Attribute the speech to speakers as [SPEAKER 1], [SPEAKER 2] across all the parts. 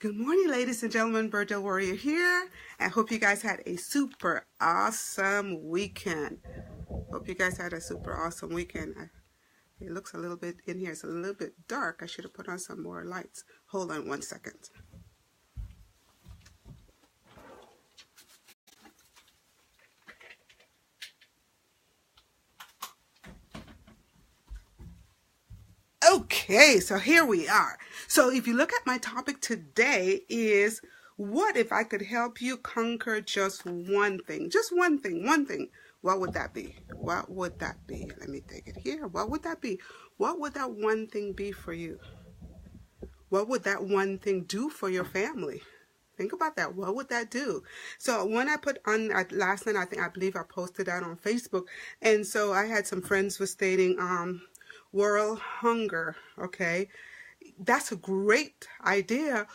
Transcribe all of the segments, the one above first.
[SPEAKER 1] Good morning, ladies and gentlemen. Berdel Warrior here. I hope you guys had a super awesome weekend. Hope you guys had a super awesome weekend. It looks a little bit in here. It's a little bit dark. I should have put on some more lights. Hold on one second. Okay, so here we are. So if you look at my topic today is, what if I could help you conquer just one thing? Just one thing. What would that be? What would that be? Let me take it here. What would that be? What would that one thing be for you? What would that one thing do for your family? Think about that. What would that do? So when I put on last night, I believe I posted that on Facebook. And so I had some friends were stating, world hunger. Okay. That's a great idea,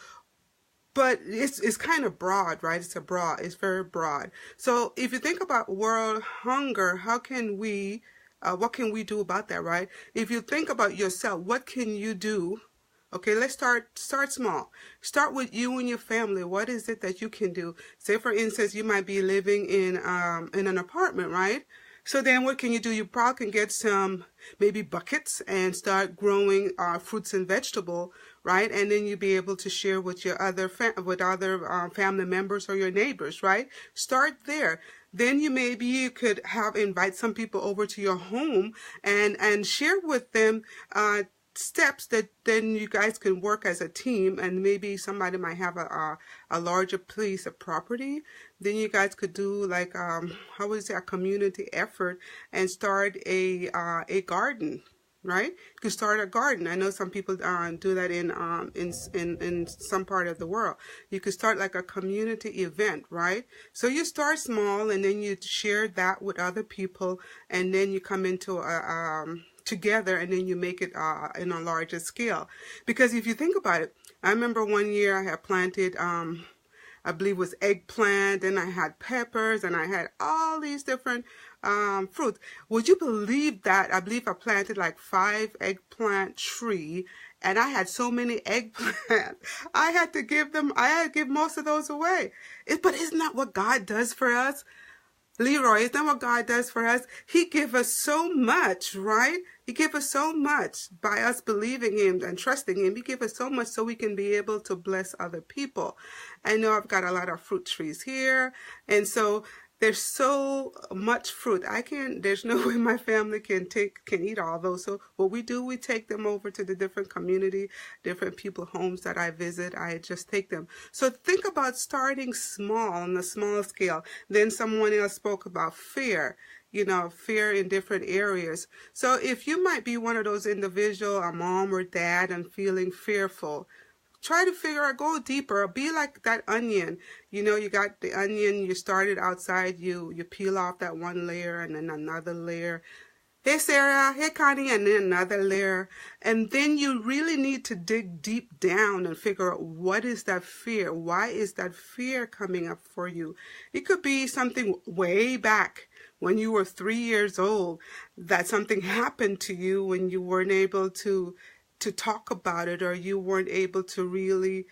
[SPEAKER 1] but it's kind of broad, right? It's very broad. So if you think about world hunger, how can we, what can we do about that, right? If you think about yourself, what can you do? Okay, let's start small. Start with you and your family. What is it that you can do? Say, for instance, you might be living in an apartment, right? So then what can you do? You probably can get some maybe buckets and start growing fruits and vegetable, right? And then you'll be able to share with your other family members or your neighbors, right? Start there. Then you could invite some people over to your home and share with them steps that then you guys can work as a team, and maybe somebody might have a larger piece of property. Then you guys could do like how would you say, a community effort and start a garden, right? You could start a garden. I know some people do that in some part of the world. You could start like a community event, right? So you start small and then you share that with other people, and then you come into together, and then you make it in a larger scale. Because if you think about it, I remember one year I had planted I believe it was eggplant, and I had peppers, and I had all these different fruits. Would you believe that? I believe I planted like 5 eggplant tree, and I had so many eggplant. I had to give most of those away. But isn't that what God does for us? Leroy, isn't that what God does for us? He gives us so much, right? He gives us so much by us believing Him and trusting Him. He gives us so much so we can be able to bless other people. I know I've got a lot of fruit trees here, and so there's so much fruit. There's no way my family can eat all those. So what we do, we take them over to the different community, different people homes that I visit. I just take them. So think about starting small on a small scale. Then someone else spoke about fear. Fear in different areas. So if you might be one of those individuals, a mom or dad, and feeling fearful, try to figure out, go deeper, be like that onion. You got the onion, you started outside, you peel off that one layer and then another layer. Hey Sarah, hey Connie, and then another layer. And then you really need to dig deep down and figure out, what is that fear? Why is that fear coming up for you? It could be something way back when you were 3 years old, that something happened to you when you weren't able to talk about it, or you weren't able to really,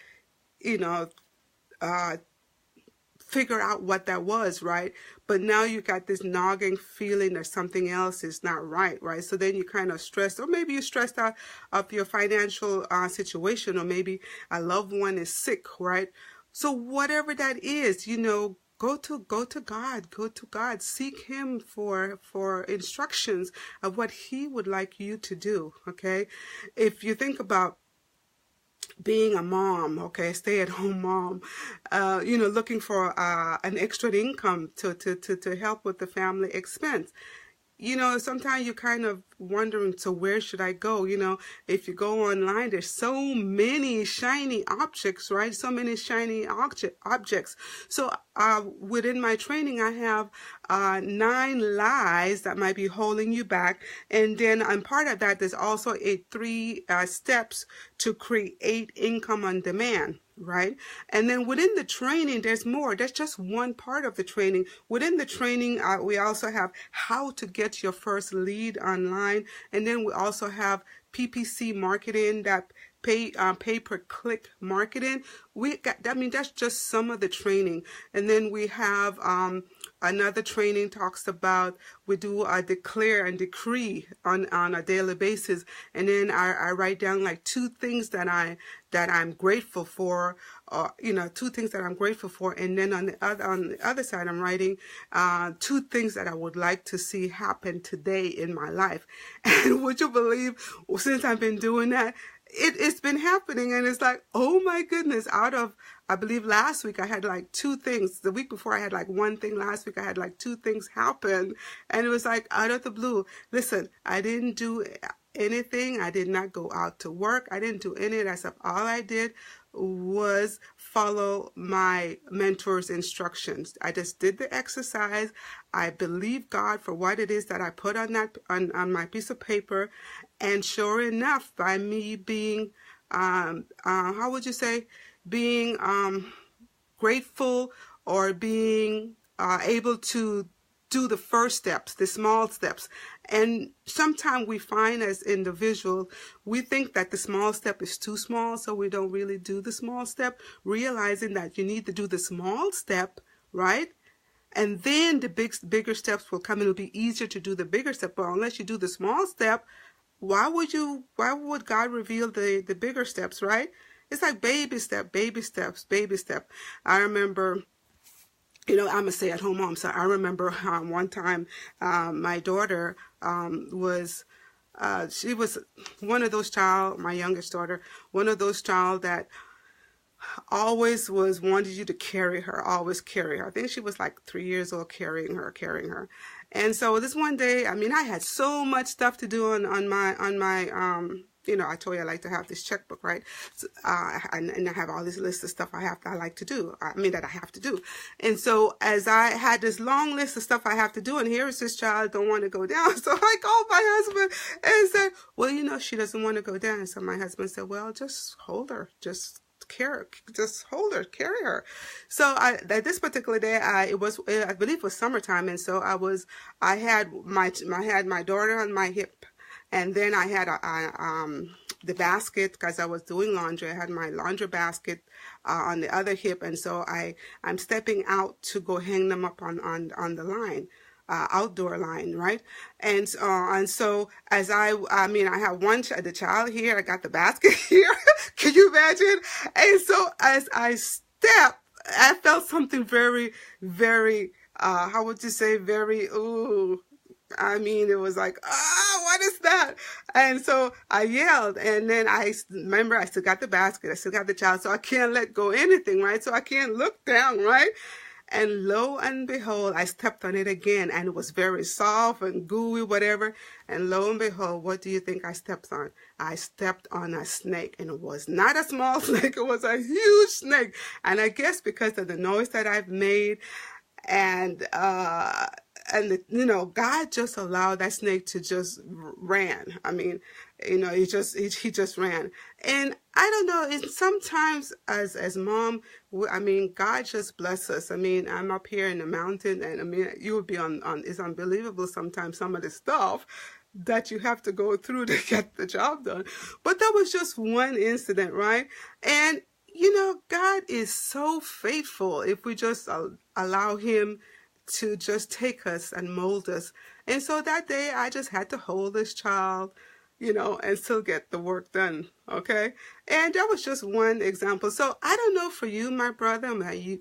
[SPEAKER 1] figure out what that was, right? But now you got this nagging feeling that something else is not right, right? So then you kind of stressed, or maybe you're stressed out of your financial situation, or maybe a loved one is sick, right? So whatever that is, go to God, seek Him for instructions of what He would like you to do. Okay, if you think about being a mom, okay, stay-at-home mom, looking for an extra income to help with the family expense. Sometimes you're kind of wondering, so where should I go? If you go online, there's so many shiny objects, right? So many shiny objects. So within my training, I have 9 lies that might be holding you back. And then on part of that, there's also 3 steps to create income on demand. Right? And then within the training, there's more. That's just one part of the training. Within the training, we also have how to get your first lead online. And then we also have PPC marketing that pay-per-click marketing. We got, I mean, that's just some of the training. And then we have another training talks about, we do a declare and decree on a daily basis. And then I write down like 2 things that I'm grateful for, you know, 2 things that I'm grateful for. And then on the other side, I'm writing 2 things that I would like to see happen today in my life. And would you believe, since I've been doing that, it's been happening, and it's like, oh my goodness, out of, I believe last week I had like 2 things. The week before I had like 1 thing. Last week I had like 2 things happen, and it was like out of the blue. Listen, I didn't do anything. I did not go out to work. I didn't do any of that stuff. All I did was follow my mentor's instructions. I just did the exercise. I believe God for what it is that I put on that on my piece of paper, and sure enough, by me being how would you say, being grateful, or being able to do the first steps, the small steps. And sometimes we find as individuals, we think that the small step is too small, so we don't really do the small step, realizing that you need to do the small step, right? And then the bigger steps will come, and it'll be easier to do the bigger step. But unless you do the small step, why would God reveal the bigger steps, right? It's like baby step, baby steps, baby step. I remember, you know, I'm a stay-at-home mom, so I remember one time my daughter she was one of those my youngest daughter, one of those child that always wanted you to carry her, always carry her. I think she was like 3 years old, carrying her. And so this one day, I mean, I had so much stuff to do on my you know, I told you I like to have this checkbook, right? So, and I have all this list of stuff I like to do. I mean, that I have to do. And so as I had this long list of stuff I have to do, and here is this child don't want to go down. So I called my husband and said, well, you know, she doesn't want to go down. So my husband said, well, just hold her, just hold her, carry her. So at this particular day, I believe it was summertime, and so I had my daughter on my hip. And then I had the basket, because I was doing laundry. I had my laundry basket on the other hip, and so I'm stepping out to go hang them up on the line, outdoor line, right? And so as I have the child here, I got the basket here. Can you imagine? And so as I step, I felt something very, very, how would you say, very, ooh. I mean, it was like, what is that? And so I yelled, and then I remember I still got the basket, I still got the child, so I can't let go anything, right? So I can't look down, right? And lo and behold, I stepped on it again, and it was very soft and gooey, whatever. And lo and behold, what do you think I stepped on? I stepped on a snake, and it was not a small snake, it was a huge snake. And I guess because of the noise that I've made, and you know, God just allowed that snake to just ran. I mean, you know, he just ran. And I don't know, and sometimes as mom, I mean, God just bless us. I mean, I'm up here in the mountain, and I mean, you would be on it's unbelievable sometimes, some of the stuff that you have to go through to get the job done. But that was just one incident, right? And you know, God is so faithful if we just allow him to just take us and mold us. And so that day I just had to hold this child, you know, and still get the work done. Okay. And that was just one example. So I don't know for you, my brother,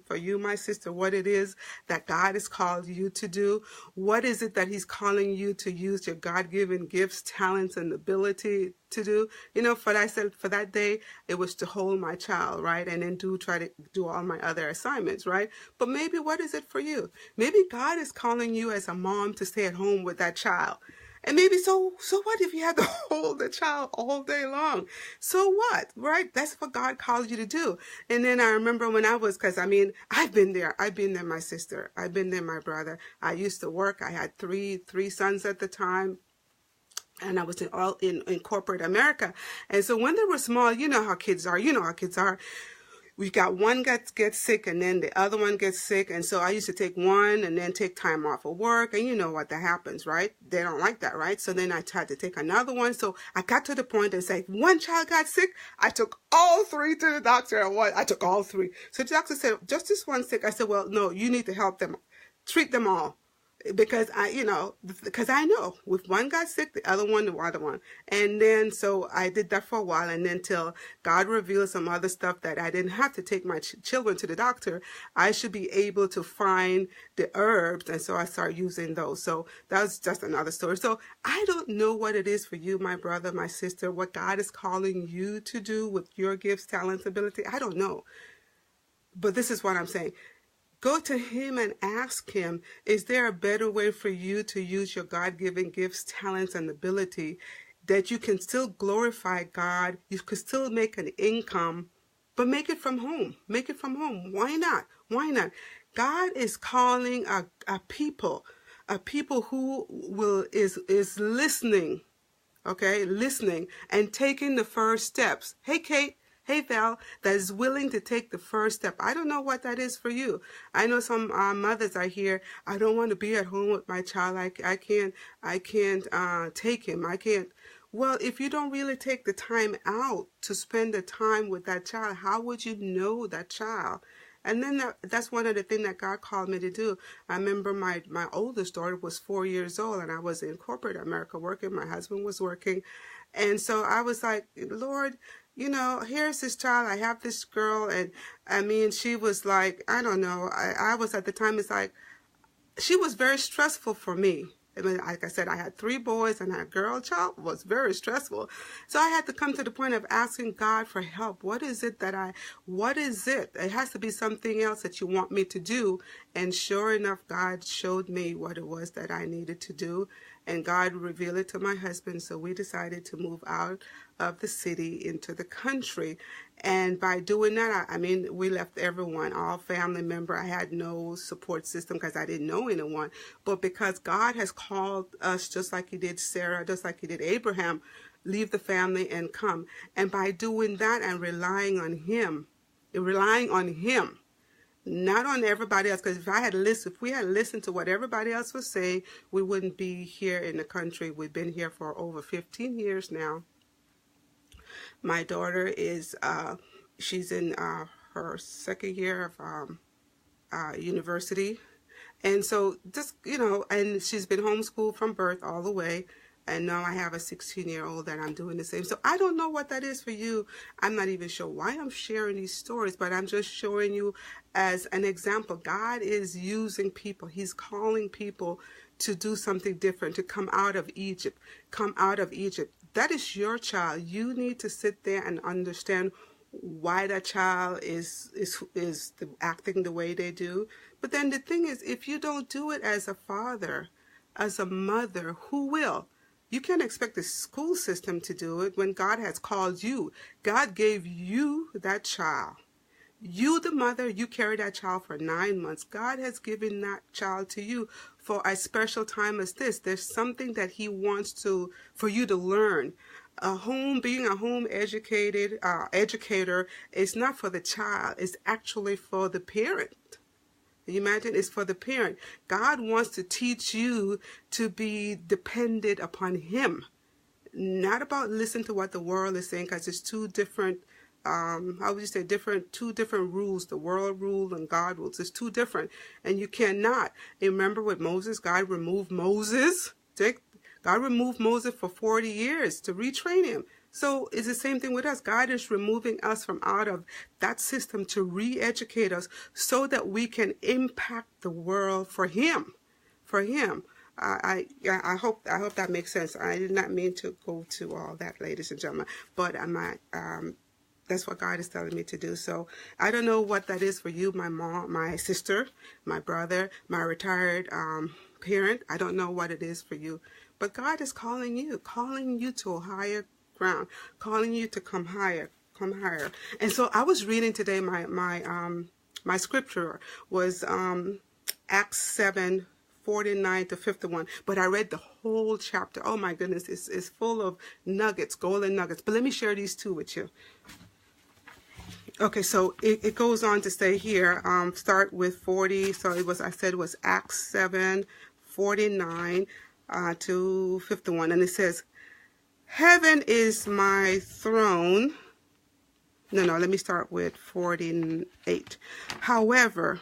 [SPEAKER 1] for you, my sister, what it is that God has called you to do. What is it that he's calling you to use your God-given gifts, talents, and ability to do? You know, for that day, it was to hold my child, right? And then try to do all my other assignments, right? But maybe what is it for you? Maybe God is calling you as a mom to stay at home with that child. And maybe so what if you had to hold the child all day long? So what, right? That's what God calls you to do. And then I remember when because I mean, I've been there, my sister. I've been there, my brother. I used to work. I had three sons at the time. And I was in corporate America. And so when they were small, you know how kids are. we got one gets sick and then the other one gets sick. And so I used to take one and then take time off of work. And you know what that happens, right? They don't like that, right? So then I tried to take another one. So I got to the point that say one child got sick. I took all three to the doctor. I took all three. So the doctor said, just this one sick. I said, well, no, you need to help them, treat them all. Because because I know if one got sick, the other one. And then, so I did that for a while. And then till God revealed some other stuff that I didn't have to take my children to the doctor, I should be able to find the herbs. And so I started using those. So that was just another story. So I don't know what it is for you, my brother, my sister, what God is calling you to do with your gifts, talents, ability. I don't know. But this is what I'm saying. Go to him and ask him, is there a better way for you to use your God-given gifts, talents, and ability that you can still glorify God, you can still make an income, but make it from home. Make it from home. Why not? Why not? God is calling a people who is listening, okay, listening and taking the first steps. Hey, Kate. Hey, Val, that is willing to take the first step. I don't know what that is for you. I know some mothers are here. I don't want to be at home with my child. I can't take him. I can't. Well, if you don't really take the time out to spend the time with that child, how would you know that child? And then that's one of the things that God called me to do. I remember my oldest daughter was 4 years old, and I was in corporate America working. My husband was working. And so I was like, Lord, here's this child. I have this girl. And I mean, she was like, I don't know. I was at the time, it's like, she was very stressful for me. I mean, like I said, I had 3 boys and a girl child. It was very stressful. So I had to come to the point of asking God for help. What is it? It has to be something else that you want me to do. And sure enough, God showed me what it was that I needed to do. And God revealed it to my husband. So we decided to move out of the city into the country. And by doing that, I mean, we left everyone, all family member. I had no support system because I didn't know anyone. But because God has called us, just like he did Sarah, just like he did Abraham, leave the family and come. And by doing that and relying on him, not on everybody else, because if we had listened to what everybody else was saying, we wouldn't be here in the country. We've been here for over 15 years now. My daughter is, she's in her second year of university. And so just, and she's been homeschooled from birth all the way. And now I have a 16-year-old that I'm doing the same. So I don't know what that is for you. I'm not even sure why I'm sharing these stories, but I'm just showing you as an example. God is using people. He's calling people to do something different, to come out of Egypt. Come out of Egypt. That is your child. You need to sit there and understand why that child is acting the way they do. But then the thing is, if you don't do it as a father, as a mother, who will? You can't expect the school system to do it when God has called you. God gave you that child. You, the mother, you carry that child for 9 months. God has given that child to you for a special time as this. There's something that he wants for you to learn. Being a home educator is not for the child. It's actually for the parent. You imagine? It's for the parent. God wants to teach you to be dependent upon him. Not about listen to what the world is saying, because it's two different, two different rules. The world rule and God rules. It's two different. And you cannot. Remember with Moses, God removed Moses. God removed Moses for 40 years to retrain him. So it's the same thing with us. God is removing us from out of that system to re-educate us so that we can impact the world for him. For him. I hope that makes sense. I did not mean to go to all that, ladies and gentlemen, but that's what God is telling me to do. So I don't know what that is for you, my mom, my sister, my brother, my retired parent. I don't know what it is for you, but God is calling you to a higher ground, calling you to come higher. And so I was reading today, my scripture was Acts 7:49 to 51, but I read the whole chapter. Oh my goodness, it's full of nuggets, golden nuggets. But let me share these two with you. Okay, so it goes on to say here, start with 40. So I said it was Acts 7:49 to 51. And it says, heaven is my throne. No, let me start with 48. However,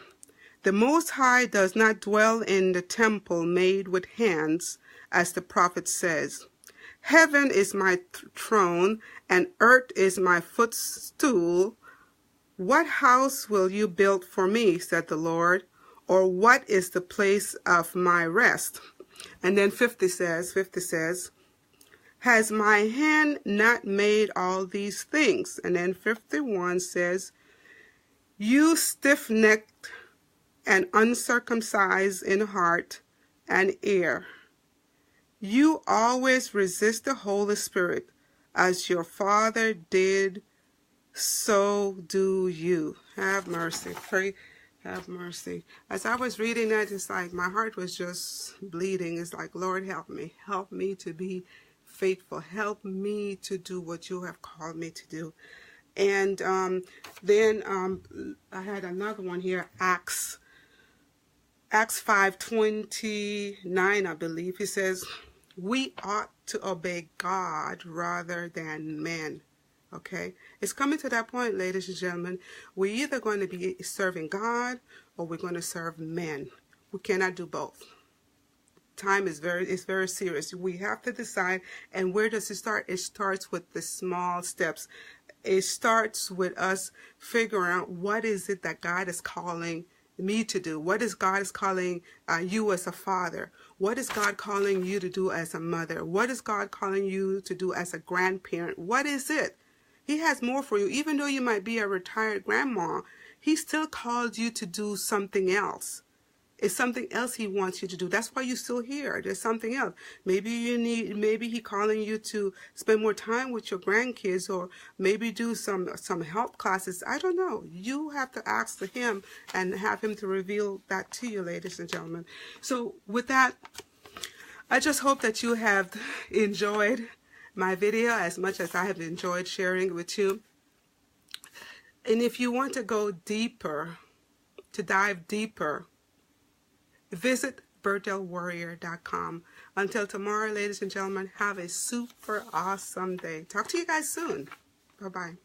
[SPEAKER 1] the Most High does not dwell in the temple made with hands, as the prophet says. Heaven is my throne, and earth is my footstool. What house will you build for me, said the Lord, or what is the place of my rest? And then 50 says, has my hand not made all these things? And then 51 says, you stiff-necked and uncircumcised in heart and ear, you always resist the Holy Spirit, as your father did, so do you. Have mercy. Pray, have mercy. As I was reading that, it's like my heart was just bleeding. It's like, Lord, help me. Help me to be faithful. Help me to do what you have called me to do. And then I had another one here, Acts 5:29, I believe. He says, we ought to obey God rather than men. Okay, it's coming to that point, ladies and gentlemen. We're either going to be serving God or we're going to serve men. We cannot do both. Time is very serious. We have to decide. And where does it start? It starts with the small steps. It starts with us figuring out what is it that God is calling me to do. What is God is calling you as a father? What is God calling you to do as a mother? What is God calling you to do as a grandparent? What is it? He has more for you. Even though you might be a retired grandma, he still called you to do something else. It's something else he wants you to do. That's why you're still here. There's something else. Maybe he calling you to spend more time with your grandkids, or maybe do some help classes. I don't know. You have to ask him and have him to reveal that to you, ladies and gentlemen. So with that, I just hope that you have enjoyed my video as much as I have enjoyed sharing it with you. And if you want to go deeper, to dive deeper, visit BerdelWarrior.com. Until tomorrow, ladies and gentlemen, have a super awesome day. Talk to you guys soon. Bye-bye.